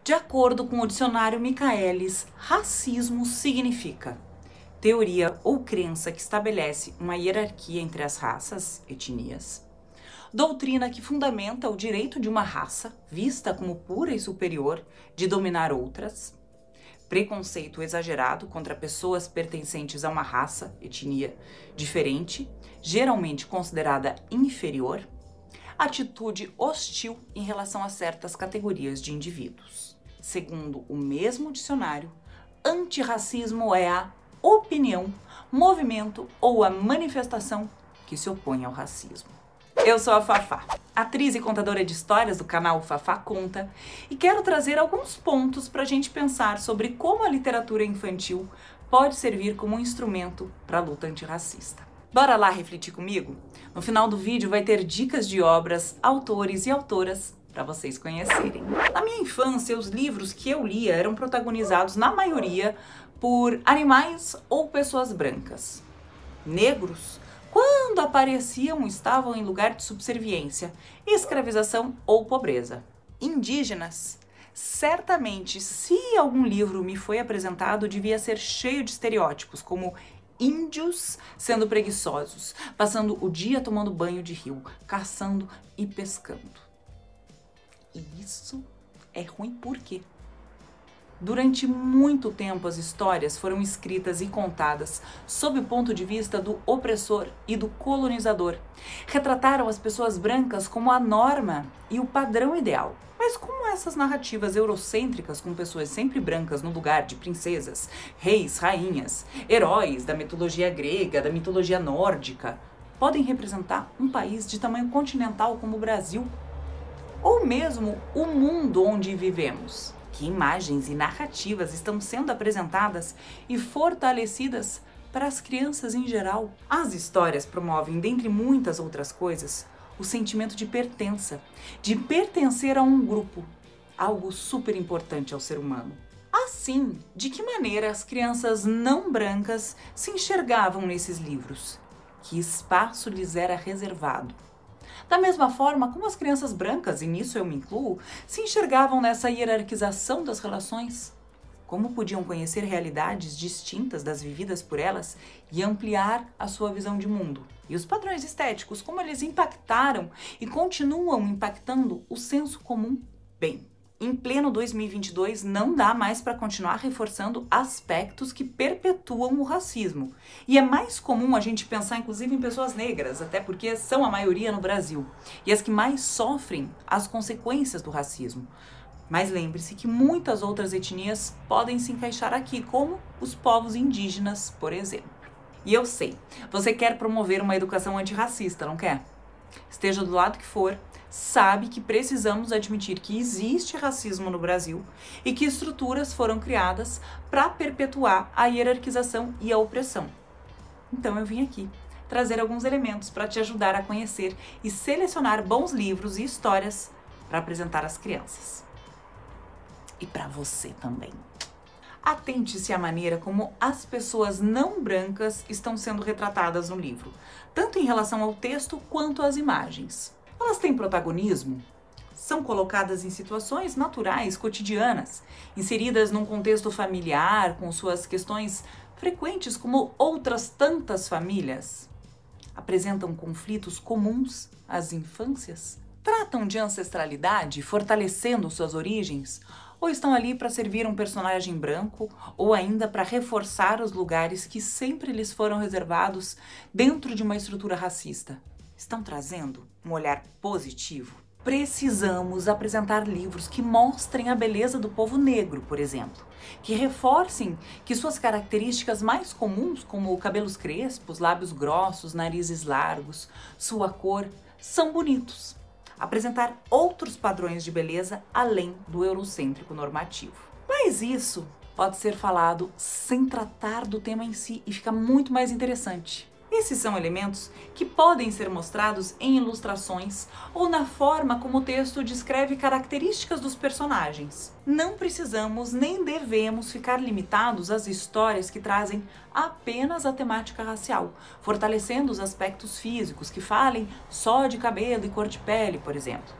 De acordo com o dicionário Michaelis, racismo significa teoria ou crença que estabelece uma hierarquia entre as raças, etnias, doutrina que fundamenta o direito de uma raça, vista como pura e superior, de dominar outras, preconceito exagerado contra pessoas pertencentes a uma raça, etnia, diferente, geralmente considerada inferior, atitude hostil em relação a certas categorias de indivíduos. Segundo o mesmo dicionário, antirracismo é a opinião, movimento ou a manifestação que se opõe ao racismo. Eu sou a Fafá, atriz e contadora de histórias do canal Fafá Conta, e quero trazer alguns pontos para a gente pensar sobre como a literatura infantil pode servir como um instrumento para a luta antirracista. Bora lá refletir comigo? No final do vídeo vai ter dicas de obras, autores e autoras para vocês conhecerem. Na minha infância, os livros que eu lia eram protagonizados, na maioria, por animais ou pessoas brancas. Negros, quando apareciam, estavam em lugar de subserviência, escravização ou pobreza. Indígenas, certamente, se algum livro me foi apresentado, devia ser cheio de estereótipos, como índios sendo preguiçosos, passando o dia tomando banho de rio, caçando e pescando. E isso é ruim por quê? Durante muito tempo as histórias foram escritas e contadas sob o ponto de vista do opressor e do colonizador. Retrataram as pessoas brancas como a norma e o padrão ideal. Mas como essas narrativas eurocêntricas com pessoas sempre brancas no lugar de princesas, reis, rainhas, heróis da mitologia grega, da mitologia nórdica, podem representar um país de tamanho continental como o Brasil? Ou mesmo o mundo onde vivemos? Que imagens e narrativas estão sendo apresentadas e fortalecidas para as crianças em geral? As histórias promovem, dentre muitas outras coisas, o sentimento de pertença, de pertencer a um grupo, algo super importante ao ser humano. Assim, de que maneira as crianças não brancas se enxergavam nesses livros? Que espaço lhes era reservado? Da mesma forma como as crianças brancas, e nisso eu me incluo, se enxergavam nessa hierarquização das relações? Como podiam conhecer realidades distintas das vividas por elas e ampliar a sua visão de mundo? E os padrões estéticos, como eles impactaram e continuam impactando o senso comum? Bem, em pleno 2022 não dá mais para continuar reforçando aspectos que perpetuam o racismo. E é mais comum a gente pensar inclusive em pessoas negras, até porque são a maioria no Brasil, e as que mais sofrem as consequências do racismo. Mas lembre-se que muitas outras etnias podem se encaixar aqui, como os povos indígenas, por exemplo. E eu sei, você quer promover uma educação antirracista, não quer? Esteja do lado que for, sabe que precisamos admitir que existe racismo no Brasil e que estruturas foram criadas para perpetuar a hierarquização e a opressão. Então eu vim aqui trazer alguns elementos para te ajudar a conhecer e selecionar bons livros e histórias para apresentar às crianças. E para você também. Atente-se à maneira como as pessoas não brancas estão sendo retratadas no livro, tanto em relação ao texto quanto às imagens. Elas têm protagonismo? São colocadas em situações naturais, cotidianas, inseridas num contexto familiar, com suas questões frequentes como outras tantas famílias? Apresentam conflitos comuns às infâncias? Tratam de ancestralidade, fortalecendo suas origens? Ou estão ali para servir um personagem branco, ou ainda para reforçar os lugares que sempre lhes foram reservados dentro de uma estrutura racista? Estão trazendo um olhar positivo? Precisamos apresentar livros que mostrem a beleza do povo negro, por exemplo, que reforcem que suas características mais comuns, como cabelos crespos, lábios grossos, narizes largos, sua cor, são bonitos. Apresentar outros padrões de beleza além do eurocêntrico normativo. Mas isso pode ser falado sem tratar do tema em si e fica muito mais interessante. Esses são elementos que podem ser mostrados em ilustrações ou na forma como o texto descreve características dos personagens. Não precisamos nem devemos ficar limitados às histórias que trazem apenas a temática racial, fortalecendo os aspectos físicos, que falem só de cabelo e cor de pele, por exemplo.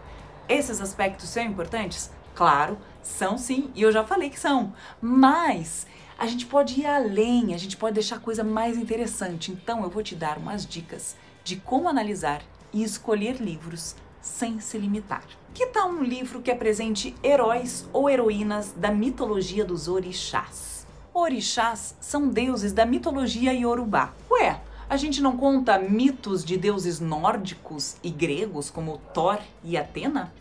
Esses aspectos são importantes? Claro, São sim, e eu já falei que são, mas a gente pode ir além, a gente pode deixar a coisa mais interessante. Então eu vou te dar umas dicas de como analisar e escolher livros sem se limitar. Que tal um livro que apresente heróis ou heroínas da mitologia dos orixás? Orixás são deuses da mitologia iorubá. Ué, a gente não conta mitos de deuses nórdicos e gregos como Thor e Atena?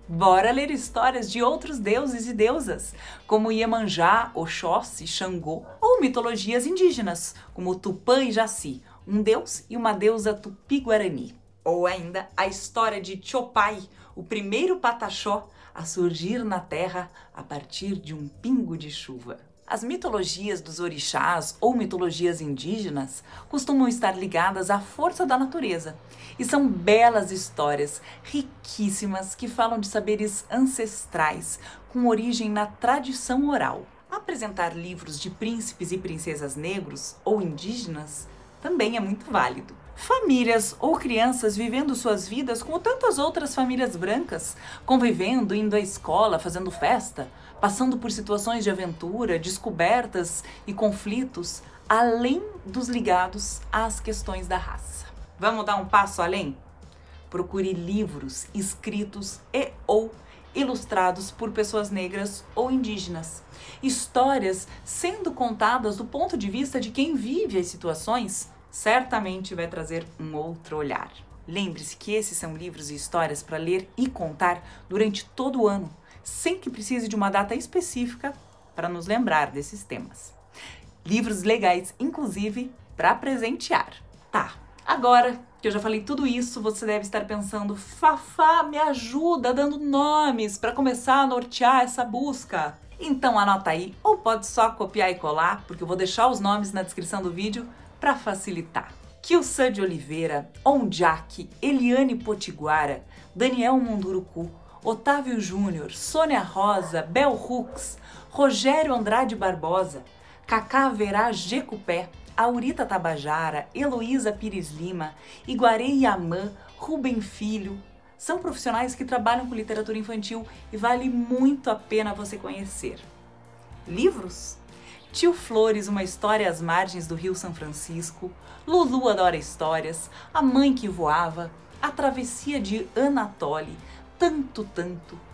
Bora ler histórias de outros deuses e deusas, como Iemanjá, Oxóssi, Xangô, ou mitologias indígenas, como Tupã e Jaci, um deus e uma deusa tupi-guarani. Ou ainda a história de Chopai, o primeiro pataxó a surgir na terra a partir de um pingo de chuva. As mitologias dos orixás ou mitologias indígenas costumam estar ligadas à força da natureza e são belas histórias riquíssimas que falam de saberes ancestrais com origem na tradição oral. Apresentar livros de príncipes e princesas negros ou indígenas também é muito válido. Famílias ou crianças vivendo suas vidas como tantas outras famílias brancas, convivendo, indo à escola, fazendo festa, passando por situações de aventura, descobertas e conflitos, além dos ligados às questões da raça. Vamos dar um passo além? Procure livros escritos e ou ilustrados por pessoas negras ou indígenas. Histórias sendo contadas do ponto de vista de quem vive as situações certamente vai trazer um outro olhar. Lembre-se que esses são livros e histórias para ler e contar durante todo o ano, sem que precise de uma data específica para nos lembrar desses temas. Livros legais, inclusive, para presentear. Tá, agora que eu já falei tudo isso, você deve estar pensando: Fafá, me ajuda dando nomes para começar a nortear essa busca. Então anota aí, ou pode só copiar e colar, porque eu vou deixar os nomes na descrição do vídeo para facilitar. Kilsan de Oliveira, Ondiak, Eliane Potiguara, Daniel Munduruku, Otávio Júnior, Sônia Rosa, Bel Hooks, Rogério Andrade Barbosa, Cacá Verá Jecupé, Aurita Tabajara, Heloísa Pires Lima, Iguarei Yamã, Rubem Filho, são profissionais que trabalham com literatura infantil e vale muito a pena você conhecer. Livros? Tio Flores, uma história às margens do Rio São Francisco, Lulu adora histórias, A Mãe que Voava, A Travessia de Anatoly, Tanto,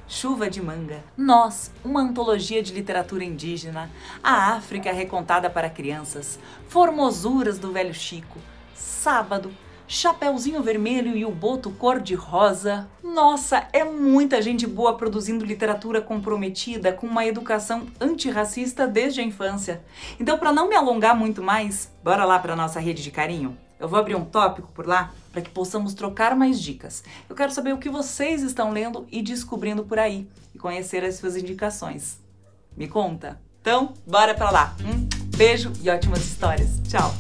Chuva de Manga, Nós, uma antologia de literatura indígena, A África recontada para crianças, Formosuras do Velho Chico, Sábado, Chapeuzinho Vermelho e o Boto Cor-de-Rosa. Nossa, é muita gente boa produzindo literatura comprometida com uma educação antirracista desde a infância. Então, para não me alongar muito mais, bora lá para nossa rede de carinho? Eu vou abrir um tópico por lá para que possamos trocar mais dicas. Eu quero saber o que vocês estão lendo e descobrindo por aí e conhecer as suas indicações. Me conta? Então, bora para lá. Beijo e ótimas histórias. Tchau!